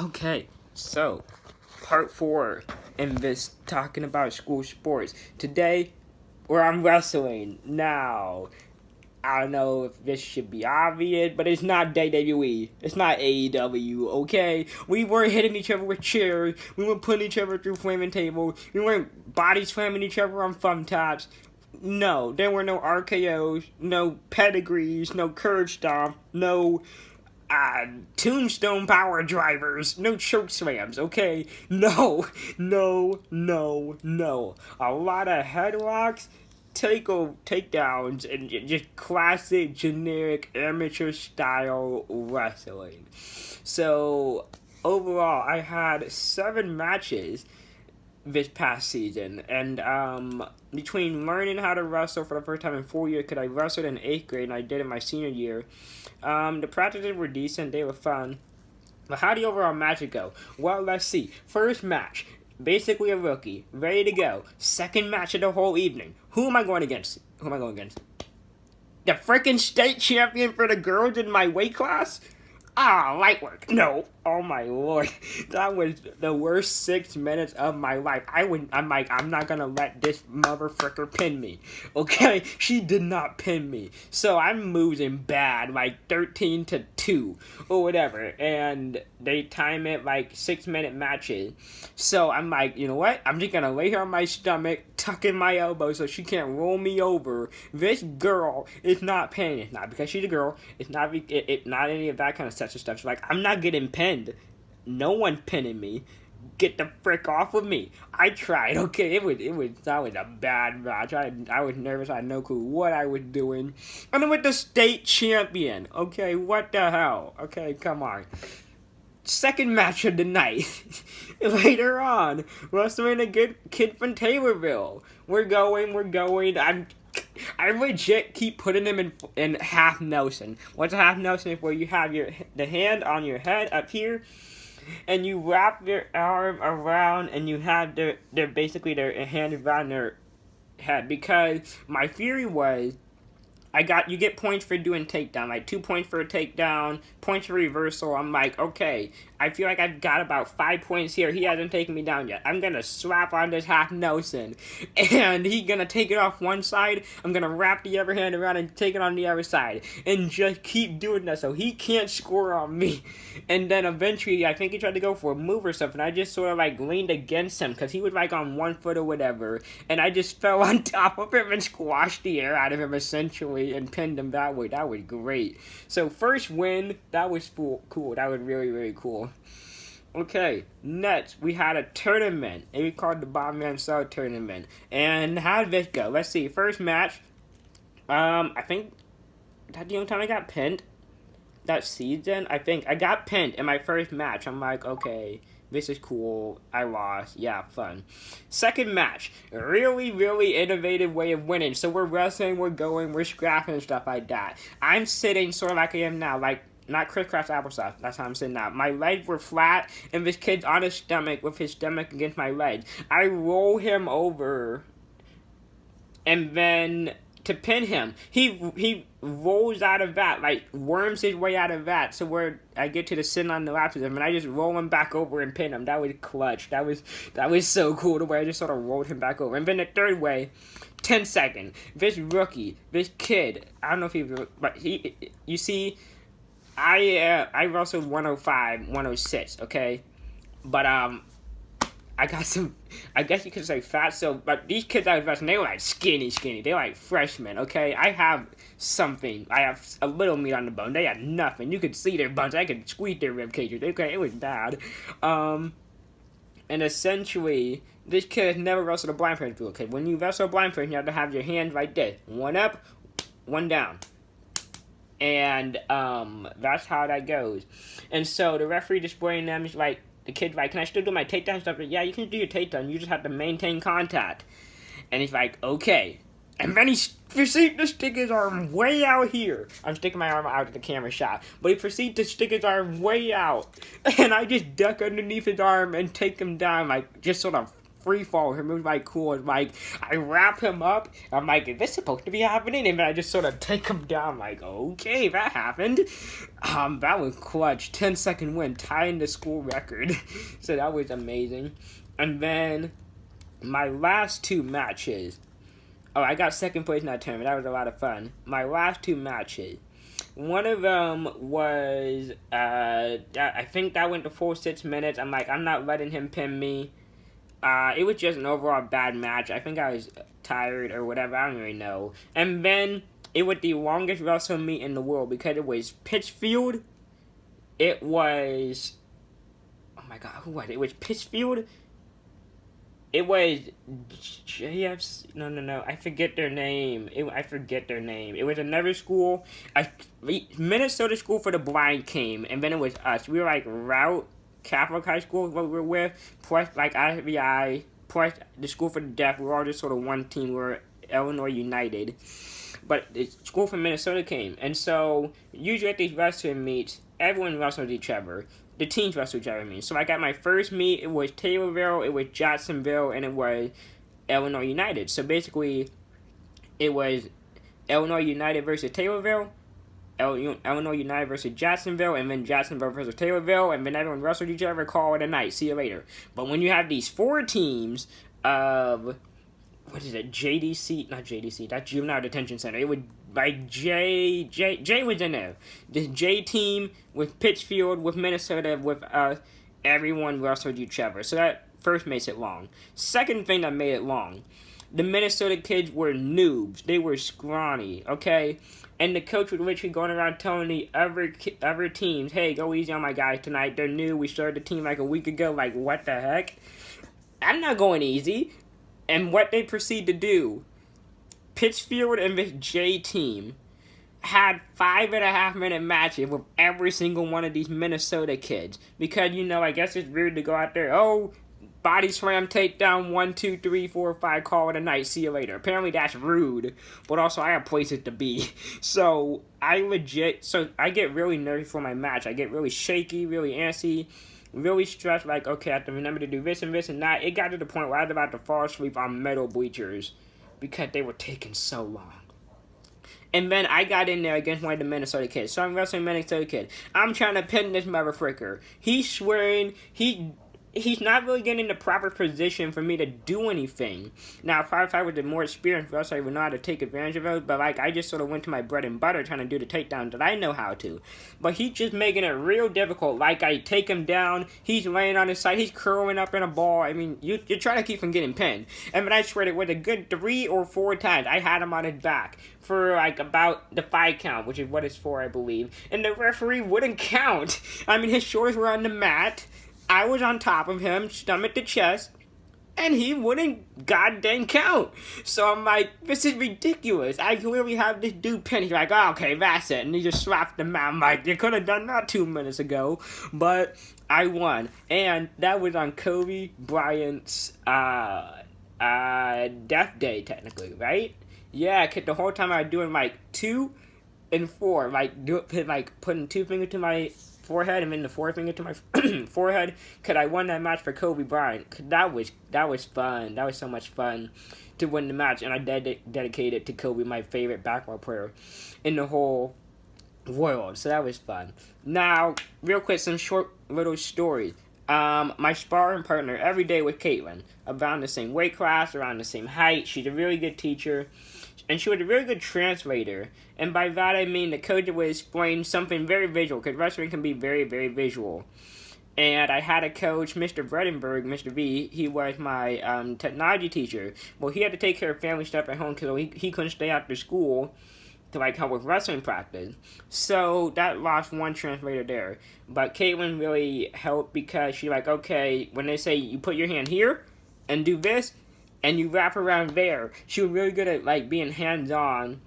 Okay, so part 4 in this talking about school sports. Today, we're on wrestling. Now, I don't know if this should be obvious, but it's not WWE. It's not AEW, okay? We weren't hitting each other with chairs. We weren't putting each other through flaming tables. We weren't body slamming each other on thumbtacks. No, there were no RKOs, no pedigrees, no curb stomp, no tombstone power drivers, no choke slams, okay? No. A lot of headlocks, takedowns, and just classic, generic, amateur style wrestling. So, overall, I had 7 matches this past season, and between learning how to wrestle for the first time in 4 years, because I wrestled in 8th grade and I did it my senior year, the practices were decent, they were fun. But how did the overall match go? Well, let's see. First match, basically a rookie, ready to go. Second match of the whole evening. Who am I going against? The freaking state champion for the girls in my weight class? Light work. No. Oh my lord. That was the worst 6 minutes of my life. I'm not gonna let this motherfucker pin me. Okay? She did not pin me. So I'm losing bad, like 13-2 or whatever. And they time it like 6-minute matches. So I'm like, you know what? I'm just gonna lay her on my stomach, tuck in my elbow so she can't roll me over. This girl is not pinning. It's not because she's a girl. It's not not any of that kind of sexual stuff. She's like, I'm not getting pinned. No one pinning me. Get the frick off of me. I tried. Okay, that was a bad match. I was nervous. I had no clue what I was doing. And I'm with the state champion. Okay, what the hell? Okay, come on. Second match of the night. Later on, wrestling a good kid from Taylorville. We're going. I legit keep putting him in half Nelson. What's a half Nelson? Is where you have the hand on your head up here, and you wrap your arm around, and you have their hand around their head. Because my theory was, you get points for doing takedown, like 2 points for a takedown, points for reversal. I'm like, okay, I feel like I've got about 5 points here. He hasn't taken me down yet. I'm gonna slap on this half Nelson, and he's gonna take it off one side. I'm gonna wrap the other hand around and take it on the other side, and just keep doing that so he can't score on me. And then eventually, I think he tried to go for a move or something. I just sort of like leaned against him because he was like on 1 foot or whatever, and I just fell on top of him and squashed the air out of him essentially and pinned him that way. That was great. So first win, that was cool. That was really, really cool. Okay, next we had a tournament. It was called the Bob Mansell tournament. And how did this go? Let's see. First match, I think that's the only time I got pinned that season. I think I got pinned in my first match. I'm like, okay, this is cool. I lost. Yeah, fun. Second match, really, really innovative way of winning. So we're wrestling, we're scrapping and stuff like that. I'm sitting sort of like I am now, like not crisscross applesauce. That's how I'm sitting now. My legs were flat, and this kid's on his stomach with his stomach against my leg. I roll him over, and then to pin him, he rolls out of that, like worms his way out of that. So where I get to the sitting on the laps of him, and I just roll him back over and pin him. That was clutch. That was so cool the way I just sort of rolled him back over. And then the third way, 10 seconds. This rookie, this kid, I don't know if you see, I wrestled 105, 106, okay? But, I got some, I guess you could say fat, but these kids I was wrestling, they were like skinny. They were like freshmen, okay? I have a little meat on the bone. They had nothing. You could see their bones. I could squeeze their rib cages. Okay, it was bad. And essentially, this kid has never wrestled a blind person before, okay? When you wrestle a blind person, you have to have your hands like this. One up, one down. And that's how that goes. And so the referee displaying them is like, the kid's like, can I still do my takedown stuff? Like, yeah, you can do your takedown. You just have to maintain contact. And he's like, okay. And then he proceeds to stick his arm way out here. I'm sticking my arm out at the camera shot. But he proceeds to stick his arm way out. And I just duck underneath his arm and take him down, like, just sort of free fall. Her move's like cool. It's like I wrap him up. I'm like, is this supposed to be happening? And then I just sort of take him down. I'm like, okay, that happened. That was clutch. 10-second win, tying the school record. So that was amazing. And then my last two matches. Oh, I got second place in that tournament. That was a lot of fun. My last two matches. One of them was, I think that went to full 6 minutes. I'm like, I'm not letting him pin me. It was just an overall bad match. I think I was tired or whatever. I don't really know. And then it was the longest wrestle meet in the world because it was Pittsfield. It was, oh my god, who was it? It was Pittsfield. It was JFC. No. I forget their name. It was another school. Minnesota School for the Blind came, and then it was us. We were like Route Catholic High School, what we were with, plus like IVI, plus the School for the Deaf. We were all just sort of one team. We were Illinois United. But the school from Minnesota came. And so, usually at these wrestling meets, everyone wrestles each other. The teams wrestle each other, I mean. So I got my first meet, it was Taylorville, it was Jacksonville, and it was Illinois United. So basically, it was Illinois United versus Taylorville, Illinois United versus Jacksonville, and then Jacksonville versus Taylorville, and then everyone wrestled each other, call it a night, see you later. But when you have these four teams of, what is it, not JDC, that's Juvenile Detention Center. It would, like, J was in there. The J team with Pittsfield, with Minnesota, with us, everyone wrestled each other. So that first makes it long. Second thing that made it long, the Minnesota kids were noobs. They were scrawny, okay? And the coach was literally going around telling the other teams, hey, go easy on my guys tonight. They're new. We started the team like a week ago. Like, what the heck? I'm not going easy. And what they proceed to do, Pittsfield and this J team had 5.5-minute matches with every single one of these Minnesota kids. Because, you know, I guess it's weird to go out there, oh, body slam, takedown, 1, 2, 3, 4, 5, call it a night, see you later. Apparently that's rude, but also I have places to be. So I get really nervous for my match. I get really shaky, really antsy, really stressed, like, okay, I have to remember to do this and this and that. It got to the point where I was about to fall asleep on metal bleachers because they were taking so long. And then I got in there against one of the Minnesota kids. So I'm wrestling Minnesota kid. I'm trying to pin this motherfucker. He's swearing. He's not really getting in the proper position for me to do anything. Now, probably if I was a more experienced wrestler, I would know how to take advantage of it. But, like, I just sort of went to my bread and butter trying to do the takedowns that I know how to. But he's just making it real difficult. Like, I take him down. He's laying on his side. He's curling up in a ball. I mean, you're trying to keep from getting pinned. And but I swear it was a good 3 or 4 times I had him on his back for, like, about the 5 count, which is what it's for, I believe. And the referee wouldn't count. I mean, his shoulders were on the mat. I was on top of him, stomach to chest, and he wouldn't goddamn count. So I'm like, this is ridiculous. I clearly have this dude pinned. He's like, oh, okay, that's it. And he just slapped him out. I'm like, you could have done that 2 minutes ago. But I won. And that was on Kobe Bryant's death day, technically, right? Yeah, because the whole time I was doing like 2 and 4. Like putting 2 fingers to my forehead and then the 4th finger to my forehead, because I won that match for Kobe Bryant. That was fun. That was so much fun to win the match, and I dedicated it to Kobe, my favorite basketball player in the whole world. So that was fun. Now, real quick, some short little stories. My sparring partner every day with Caitlin, around the same weight class, around the same height. She's a really good teacher. And she was a really good translator. And by that I mean the coach would explain something very visual, because wrestling can be very, very visual. And I had a coach, Mr. Bredenberg, Mr. V, he was my technology teacher. Well, he had to take care of family stuff at home because he couldn't stay after school to like help with wrestling practice. So that lost one translator there. But Caitlin really helped because she like, okay, when they say you put your hand here and do this, and you wrap around there. She was really good at like being hands-on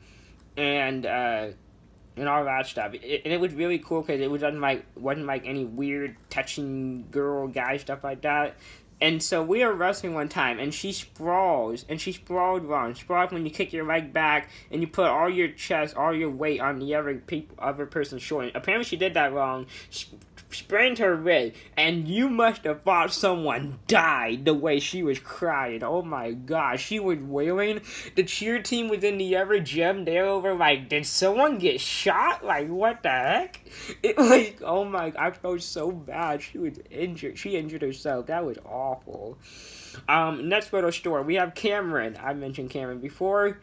and all that stuff. And it was really cool because it wasn't like any weird touching girl guy stuff like that. And so we were wrestling one time, and she sprawls, and she sprawled wrong. Sprawls when you kick your leg back and you put all your chest, all your weight on the other person's shoulder. Apparently she did that wrong. sprained her wrist, and you must have thought someone died the way she was crying. Oh my gosh, she was wailing. The cheer team was in the other gym. They were over like, did someone get shot? Like, what the heck? It was, oh my, I felt so bad. She was injured. She injured herself. That was awful. Next little story. We have Cameron. I mentioned Cameron before.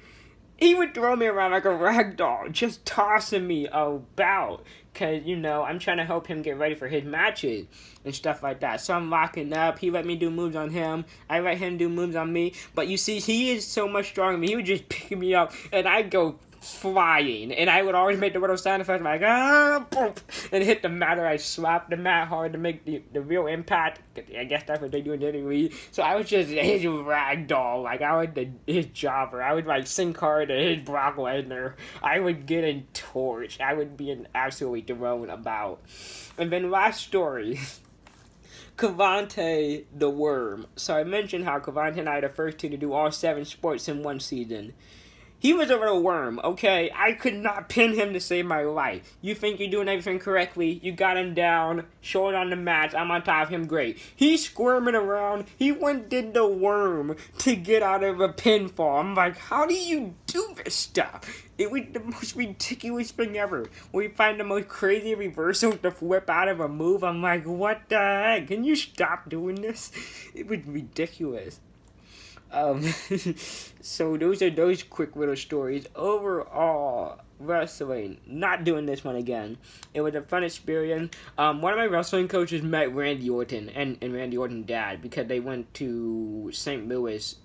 He would throw me around like a rag doll, just tossing me about. Because, you know, I'm trying to help him get ready for his matches and stuff like that. So I'm locking up. He let me do moves on him. I let him do moves on me. But you see, he is so much stronger than me. He would just pick me up, and I'd go flying. And I would always make the little sound effect like, boom, and hit the mat, or I slap the mat hard to make the real impact. I guess that's what they do in WWE. So I was just his ragdoll. Like, I was his jobber. I would, like, sing hard to his Brock Lesnar. I would get in torch. I would be absolutely thrown about. And then last story. Cavante the Worm. So I mentioned how Cavante and I are the first two to do all 7 sports in one season. He was a little worm, okay? I could not pin him to save my life. You think you're doing everything correctly. You got him down, short on the match. I'm on top of him, great. He's squirming around. He went did the worm to get out of a pinfall. I'm like, how do you do this stuff? It was the most ridiculous thing ever. We find the most crazy reversal to flip out of a move. I'm like, what the heck? Can you stop doing this? It was ridiculous. So those are those quick little stories. Overall, wrestling, not doing this one again. It was a fun experience. One of my wrestling coaches met Randy Orton and Randy Orton's dad because they went to St. Louis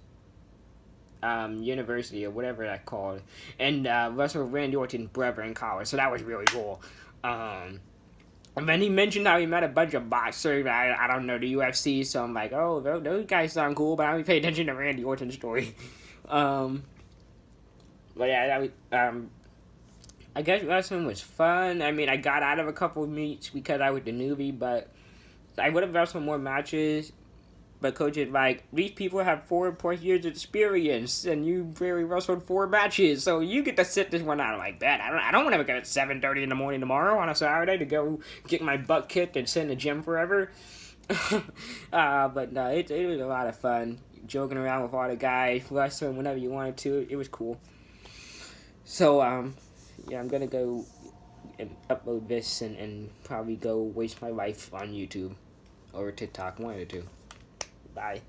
University or whatever that's called, and wrestled Randy Orton's brother in college. So that was really cool. And then he mentioned how he met a bunch of boxers. I don't know, the UFC, so I'm like, oh, those guys sound cool, but I only pay attention to Randy Orton's story. But yeah, I guess wrestling was fun. I mean, I got out of a couple of meets because I was the newbie, but I would have wrestled more matches. But coach is like, these people have 4+ years of experience, and you barely wrestled 4 matches, so you get to sit this one out like that. I don't want to wake up at 7:30 in the morning tomorrow on a Saturday to go get my butt kicked and sit in the gym forever. But no, it was a lot of fun. Joking around with all the guys, wrestling whenever you wanted to. It was cool. So, yeah, I'm gonna go and upload this and probably go waste my life on YouTube or TikTok, one of the two. Bye.